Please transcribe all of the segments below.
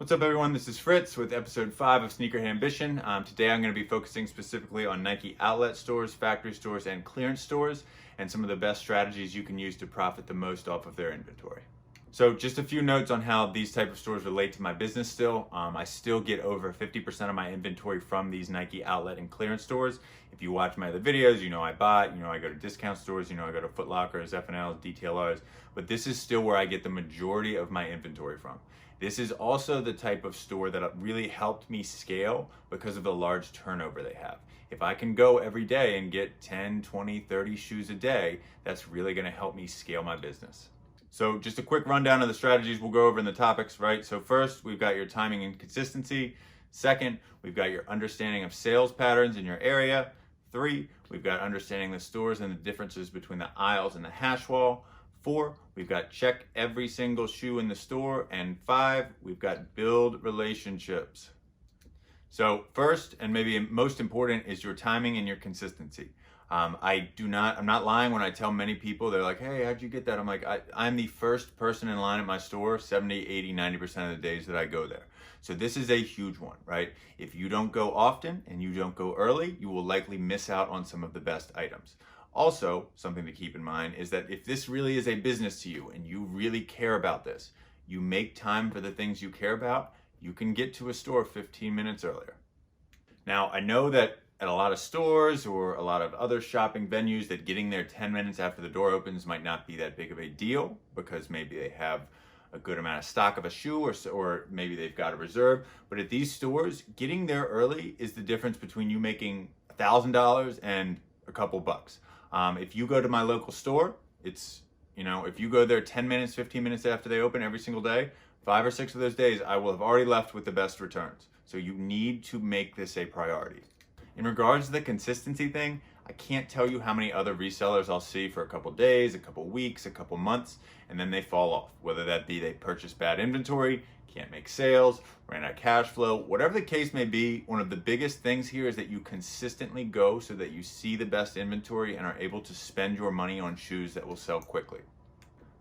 What's up, everyone? This is Fritz with episode 5 of Sneakerhead Ambition. Today I'm going to be focusing specifically on Nike outlet stores, factory stores, and clearance stores, and some of the best strategies you can use to profit the most off of their inventory. So just a few notes on how these type of stores relate to my business still. I still get over 50% of my inventory from these Nike outlet and clearance stores. If you watch my other videos, you know I buy, I go to discount stores, I go to Foot Lockers, F&Ls, DTLRs, but this is still where I get the majority of my inventory from. This is also the type of store that really helped me scale because of the large turnover they have. If I can go every day and get 10, 20, 30 shoes a day, that's really gonna help me scale my business. So just a quick rundown of the strategies we'll go over in the topics, right? So first, we've got your timing and consistency. Second, we've got your understanding of sales patterns in your area. 3, we've got understanding the stores and the differences between the aisles and the hash wall. 4, we've got check every single shoe in the store. And 5, we've got build relationships. So first, and maybe most important, is your timing and your consistency. I'm not lying when I tell many people, they're like, hey, how'd you get that? I'm like, I'm the first person in line at my store 70, 80, 90% of the days that I go there. So this is a huge one, right? If you don't go often and you don't go early, you will likely miss out on some of the best items. Also, something to keep in mind is that if this really is a business to you and you really care about this, you make time for the things you care about, you can get to a store 15 minutes earlier. Now, I know that at a lot of stores or a lot of other shopping venues that getting there 10 minutes after the door opens might not be that big of a deal because maybe they have a good amount of stock of a shoe or maybe they've got a reserve. But at these stores, getting there early is the difference between you making $1,000 and a couple bucks. If you go to my local store, if you go there 10 minutes, 15 minutes after they open every single day, 5 or 6 of those days, I will have already left with the best returns. So you need to make this a priority. In regards to the consistency thing, I can't tell you how many other resellers I'll see for a couple days, a couple weeks, a couple months, and then they fall off. Whether that be they purchase bad inventory, can't make sales, ran out of cash flow, whatever the case may be, one of the biggest things here is that you consistently go so that you see the best inventory and are able to spend your money on shoes that will sell quickly.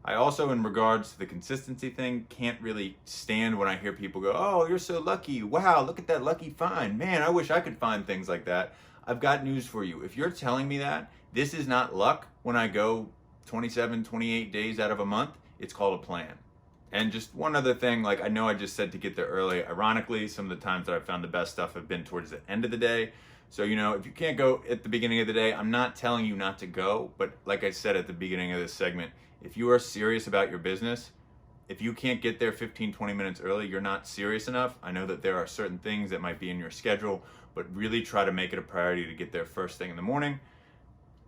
I also, in regards to the consistency thing, can't really stand when I hear people go, oh, you're so lucky. Wow, look at that lucky find. Man, I wish I could find things like that. I've got news for you. If you're telling me that, this is not luck when I go 27, 28 days out of a month. It's called a plan. And just one other thing, I know I just said to get there early. Ironically, some of the times that I've found the best stuff have been towards the end of the day. So, if you can't go at the beginning of the day, I'm not telling you not to go. But like I said at the beginning of this segment, if you are serious about your business, if you can't get there 15, 20 minutes early, you're not serious enough. I know that there are certain things that might be in your schedule, but really try to make it a priority to get there first thing in the morning.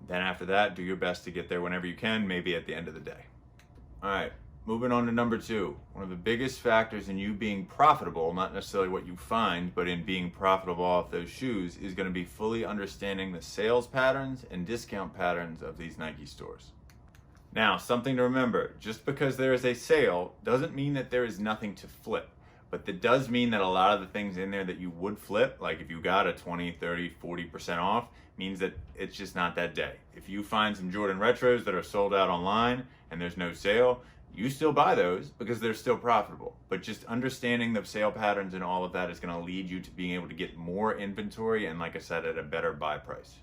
Then after that, do your best to get there whenever you can, maybe at the end of the day. All right, moving on to number 2. One of the biggest factors in you being profitable, not necessarily what you find, but in being profitable off those shoes, is going to be fully understanding the sales patterns and discount patterns of these Nike stores. Now, something to remember, just because there is a sale doesn't mean that there is nothing to flip, but that does mean that a lot of the things in there that you would flip, like if you got a 20, 30, 40% off, means that it's just not that day. If you find some Jordan Retros that are sold out online and there's no sale, you still buy those because they're still profitable. But just understanding the sale patterns and all of that is going to lead you to being able to get more inventory and, like I said, at a better buy price.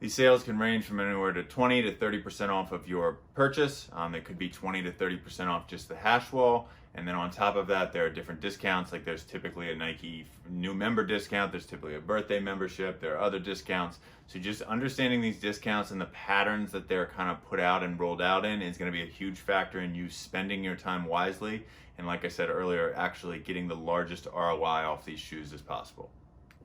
These sales can range from anywhere to 20 to 30% off of your purchase. They could be 20 to 30% off just the hash wall. And then on top of that, there are different discounts. Like there's typically a Nike new member discount. There's typically a birthday membership. There are other discounts. So just understanding these discounts and the patterns that they're kind of put out and rolled out in is going to be a huge factor in you spending your time wisely. And like I said earlier, actually getting the largest ROI off these shoes as possible.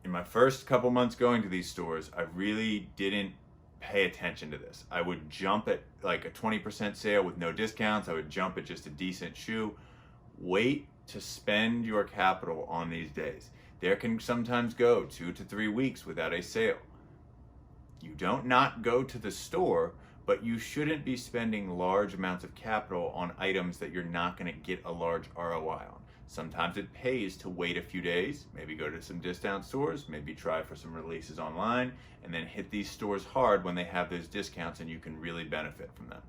In my first couple months going to these stores, I really didn't pay attention to this. I would jump at like a 20% sale with no discounts. I would jump at just a decent shoe. Wait to spend your capital on these days. There can sometimes go 2 to 3 weeks without a sale. You don't not go to the store, but you shouldn't be spending large amounts of capital on items that you're not going to get a large ROI on. Sometimes it pays to wait a few days, maybe go to some discount stores, maybe try for some releases online, and then hit these stores hard when they have those discounts and you can really benefit from them.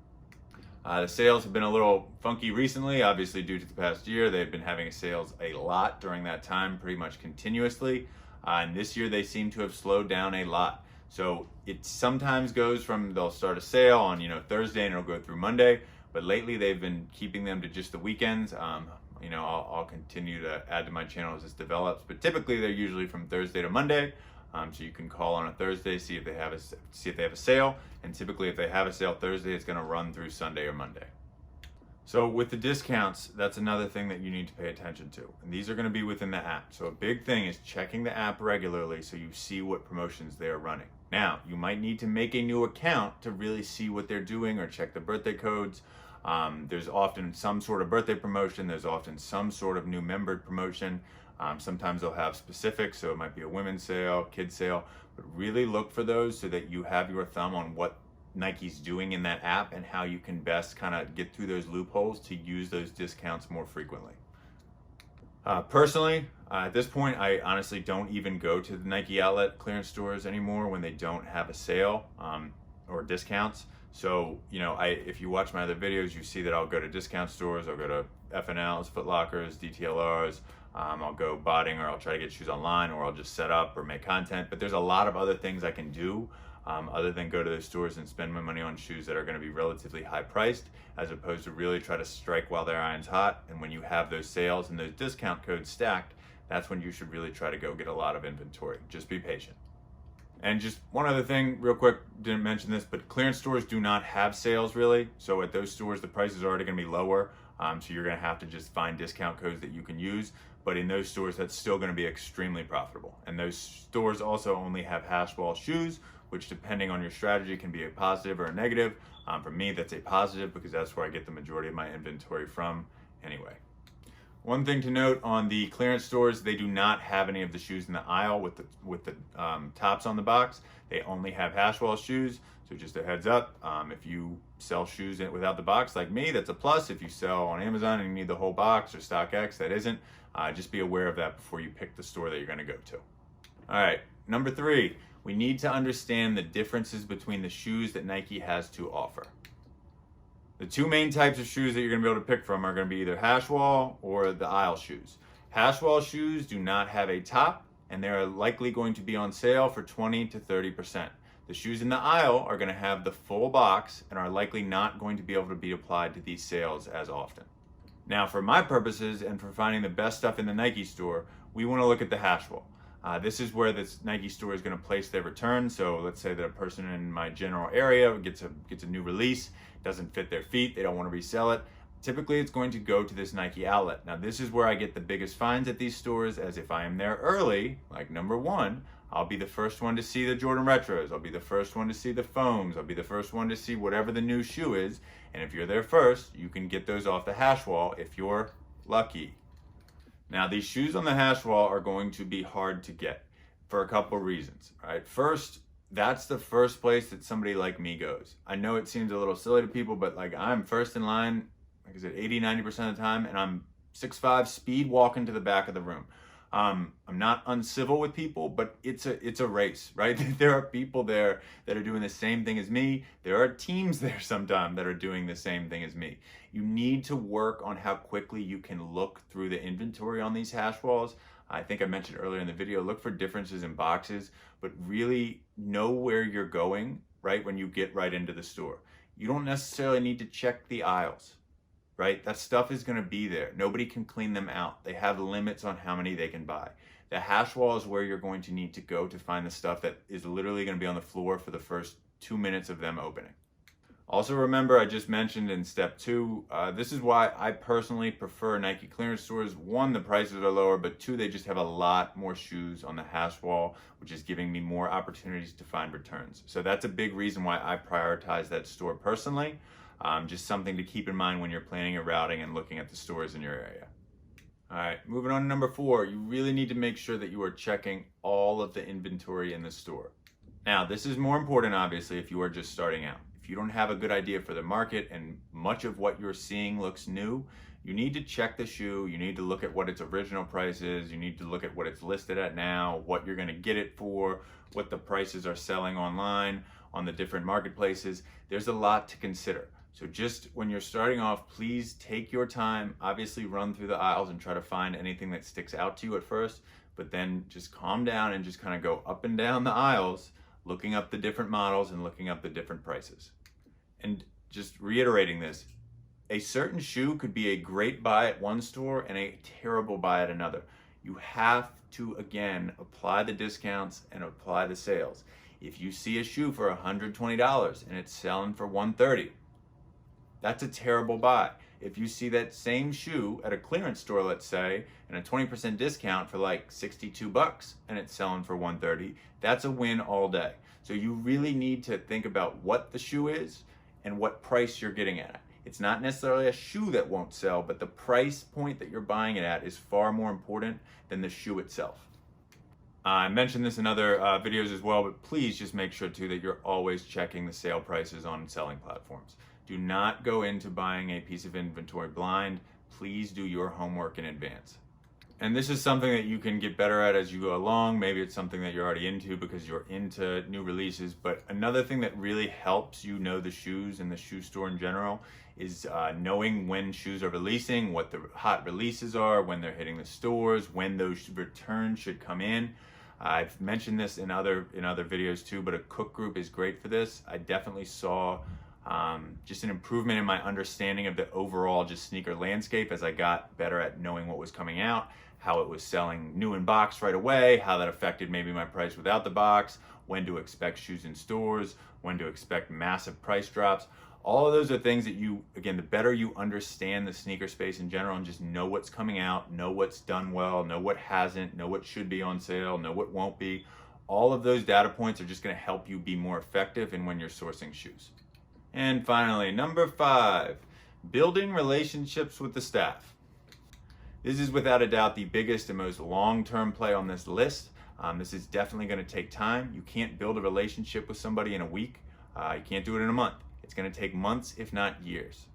The sales have been a little funky recently, obviously due to the past year. They've been having sales a lot during that time, pretty much continuously. And this year they seem to have slowed down a lot. So it sometimes goes from they'll start a sale on Thursday and it'll go through Monday. But lately they've been keeping them to just the weekends. I'll continue to add to my channel as this develops. But typically they're usually from Thursday to Monday. So you can call on a Thursday, see if they have a sale, and typically if they have a sale Thursday, it's going to run through Sunday or Monday. So with the discounts, that's another thing that you need to pay attention to, and these are going to be within the app. So a big thing is checking the app regularly so you see what promotions they are running. Now you might need to make a new account to really see what they're doing or check the birthday codes. There's often some sort of birthday promotion. There's often some sort of new member promotion. Sometimes they'll have specifics, so it might be a women's sale, kids sale, but really look for those so that you have your thumb on what Nike's doing in that app and how you can best kind of get through those loopholes to use those discounts more frequently. Personally, at this point, I honestly don't even go to the Nike outlet clearance stores anymore when they don't have a sale or discounts. So, if you watch my other videos, you see that I'll go to discount stores, I'll go to F&Ls, Foot Lockers, DTLRs, I'll go botting, or I'll try to get shoes online, or I'll just set up or make content. But there's a lot of other things I can do other than go to those stores and spend my money on shoes that are going to be relatively high priced, as opposed to really try to strike while their iron's hot. And when you have those sales and those discount codes stacked, that's when you should really try to go get a lot of inventory. Just be patient. And just one other thing real quick, didn't mention this, but clearance stores do not have sales really. So at those stores, the price is already going to be lower. So you're going to have to just find discount codes that you can use. But in those stores, that's still going to be extremely profitable. And those stores also only have hash wall shoes, which depending on your strategy can be a positive or a negative. For me, that's a positive because that's where I get the majority of my inventory from anyway. One thing to note on the clearance stores, they do not have any of the shoes in the aisle with the tops on the box. They only have hash wall shoes. So just a heads up, if you sell shoes without the box like me, that's a plus. If you sell on Amazon and you need the whole box or StockX, that isn't. Just be aware of that before you pick the store that you're going to go to. All right, number 3, we need to understand the differences between the shoes that Nike has to offer. The 2 main types of shoes that you're going to be able to pick from are going to be either hash wall or the aisle shoes. Hash wall shoes do not have a top, and they're likely going to be on sale for 20 to 30%. The shoes in the aisle are going to have the full box and are likely not going to be able to be applied to these sales as often. Now, for my purposes and for finding the best stuff in the Nike store, we want to look at the hash wall. This is where this Nike store is going to place their return. So let's say that a person in my general area gets a new release, doesn't fit their feet, they don't want to resell it. Typically, it's going to go to this Nike outlet. Now, this is where I get the biggest finds at these stores, as if I am there early, like number 1, I'll be the first one to see the Jordan Retros. I'll be the first one to see the foams. I'll be the first one to see whatever the new shoe is. And if you're there first, you can get those off the hash wall if you're lucky. Now, these shoes on the hash wall are going to be hard to get for a couple reasons, right? First, that's the first place that somebody like me goes. I know it seems a little silly to people, but like I'm first in line, like I said, 80-90% of the time, and I'm 6'5", speed walking to the back of the room. I'm not uncivil with people, but it's a race, right? There are people there that are doing the same thing as me. There are teams there sometimes that are doing the same thing as me. You need to work on how quickly you can look through the inventory on these hash walls. I think I mentioned earlier in the video, look for differences in boxes, but really know where you're going, right, when you get right into the store. You don't necessarily need to check the aisles. Right? That stuff is going to be there. Nobody can clean them out. They have limits on how many they can buy. The hash wall is where you're going to need to go to find the stuff that is literally going to be on the floor for the first 2 minutes of them opening. Also remember, I just mentioned in step 2, this is why I personally prefer Nike clearance stores. 1, the prices are lower, but 2, they just have a lot more shoes on the hash wall, which is giving me more opportunities to find returns. So that's a big reason why I prioritize that store personally. Just something to keep in mind when you're planning your routing and looking at the stores in your area. All right, moving on to number 4, you really need to make sure that you are checking all of the inventory in the store. Now, this is more important, obviously, if you are just starting out. If you don't have a good idea for the market and much of what you're seeing looks new, you need to check the shoe, you need to look at what its original price is, you need to look at what it's listed at now, what you're going to get it for, what the prices are selling online on the different marketplaces. There's a lot to consider. So just when you're starting off, please take your time, obviously run through the aisles and try to find anything that sticks out to you at first, but then just calm down and just kind of go up and down the aisles, looking up the different models and looking up the different prices. And just reiterating this, a certain shoe could be a great buy at one store and a terrible buy at another. You have to, again, apply the discounts and apply the sales. If you see a shoe for $120 and it's selling for $130, that's a terrible buy. If you see that same shoe at a clearance store, let's say, and a 20% discount for like $62 and it's selling for $130, that's a win all day. So you really need to think about what the shoe is and what price you're getting at. It's not necessarily a shoe that won't sell, but the price point that you're buying it at is far more important than the shoe itself. I mentioned this in other videos as well, but please just make sure too that you're always checking the sale prices on selling platforms. Do not go into buying a piece of inventory blind. Please do your homework in advance. And this is something that you can get better at as you go along. Maybe it's something that you're already into because you're into new releases. But another thing that really helps you know the shoes and the shoe store in general is knowing when shoes are releasing, what the hot releases are, when they're hitting the stores, when those returns should come in. I've mentioned this in other videos too, but a cook group is great for this. I definitely saw just an improvement in my understanding of the overall just sneaker landscape as I got better at knowing what was coming out, how it was selling new in box right away, how that affected maybe my price without the box, when to expect shoes in stores, when to expect massive price drops. All of those are things that you, again, the better you understand the sneaker space in general and just know what's coming out, know what's done well, know what hasn't, know what should be on sale, know what won't be. All of those data points are just going to help you be more effective in when you're sourcing shoes. And finally, number 5, building relationships with the staff. This is without a doubt the biggest and most long-term play on this list. This is definitely going to take time. You can't build a relationship with somebody in a week. You can't do it in a month. It's going to take months, if not years.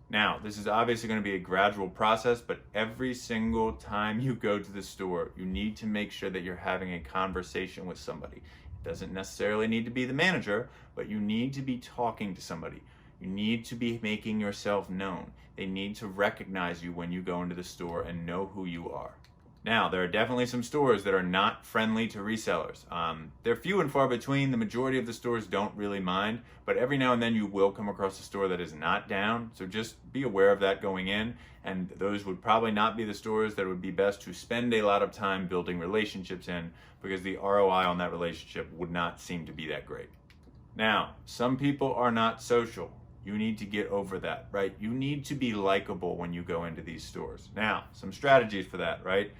Now, this is obviously going to be a gradual process, but every single time you go to the store, you need to make sure that you're having a conversation with somebody. It doesn't necessarily need to be the manager, but you need to be talking to somebody. You need to be making yourself known. They need to recognize you when you go into the store and know who you are. Now, there are definitely some stores that are not friendly to resellers. They're few and far between. The majority of the stores don't really mind, but every now and then you will come across a store that is not down. So just be aware of that going in. And those would probably not be the stores that would be best to spend a lot of time building relationships in, because the ROI on that relationship would not seem to be that great. Now, some people are not social. You need to get over that, right? You need to be likable when you go into these stores. Now, some strategies for that, right?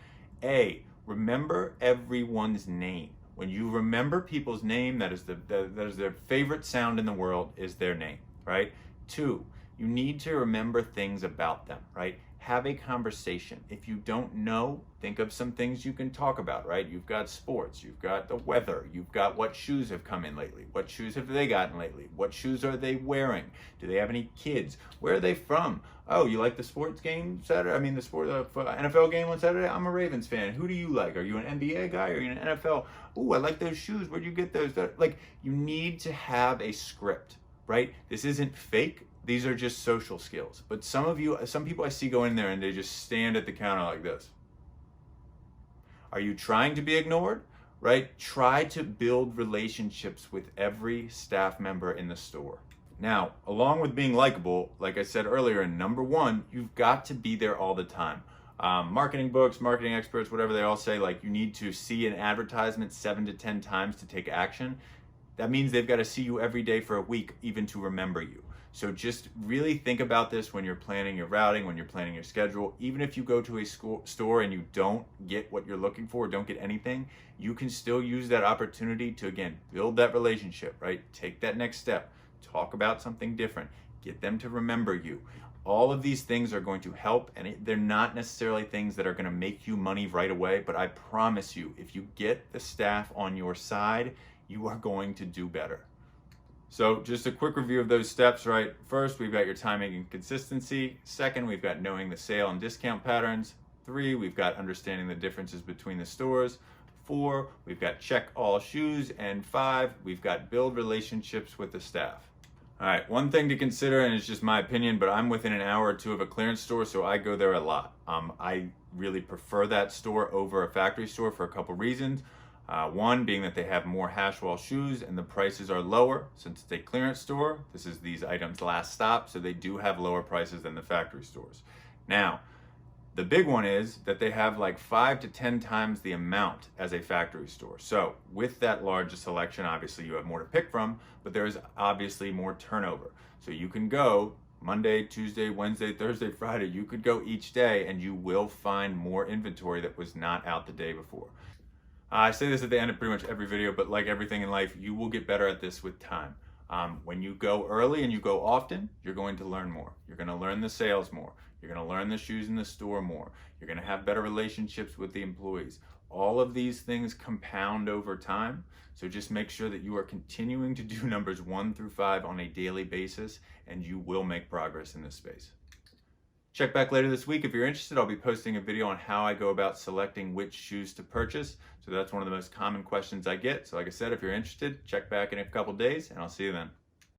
A, remember everyone's name. When you remember people's name, that is their favorite sound in the world is their name, right? 2, you need to remember things about them, right? Have a conversation. If you don't know, think of some things you can talk about, right? You've got sports, you've got the weather, you've got what shoes have come in lately, what shoes have they gotten lately, what shoes are they wearing, do they have any kids, where are they from? Oh, you like the sports game Saturday? I mean, the NFL game on Saturday? I'm a Ravens fan. Who do you like? Are you an NBA guy? Or are you an NFL? Ooh, I like those shoes. Where'd you get those? Like, you need to have a script, right? This isn't fake. These are just social skills. But some people I see go in there and they just stand at the counter like this. Are you trying to be ignored? Right? Try to build relationships with every staff member in the store. Now, along with being likable, like I said earlier, in number 1, you've got to be there all the time. Marketing books, marketing experts, whatever they all say, like you need to see an advertisement 7 to 10 times to take action. That means they've got to see you every day for a week, even to remember you. So just really think about this when you're planning your routing, when you're planning your schedule. Even if you go to a store and you don't get what you're looking for, don't get anything, you can still use that opportunity to, again, build that relationship, right? Take that next step. Talk about something different. Get them to remember you. All of these things are going to help, and they're not necessarily things that are going to make you money right away, but I promise you, if you get the staff on your side, you are going to do better. So just a quick review of those steps, right? First, we've got your timing and consistency. Second, we've got knowing the sale and discount patterns. 3, we've got understanding the differences between the stores. 4, we've got check all shoes. And 5, we've got build relationships with the staff. All right, one thing to consider, and it's just my opinion, but I'm within an hour or two of a clearance store, so I go there a lot. I really prefer that store over a factory store for a couple reasons. One being that they have more Hashwall shoes and the prices are lower since it's a clearance store. This is these items last stop, so they do have lower prices than the factory stores. Now, the big one is that they have like 5 to 10 times the amount as a factory store. So with that larger selection, obviously you have more to pick from, but there's obviously more turnover. So you can go Monday, Tuesday, Wednesday, Thursday, Friday, you could go each day and you will find more inventory that was not out the day before. I say this at the end of pretty much every video, but like everything in life, you will get better at this with time. When you go early and you go often, you're going to learn more. You're going to learn the sales more. You're going to learn the shoes in the store more. You're going to have better relationships with the employees. All of these things compound over time. So just make sure that you are continuing to do numbers 1 through 5 on a daily basis, and you will make progress in this space. Check back later this week if you're interested. I'll be posting a video on how I go about selecting which shoes to purchase. So that's one of the most common questions I get. So like I said, if you're interested, check back in a couple days and I'll see you then.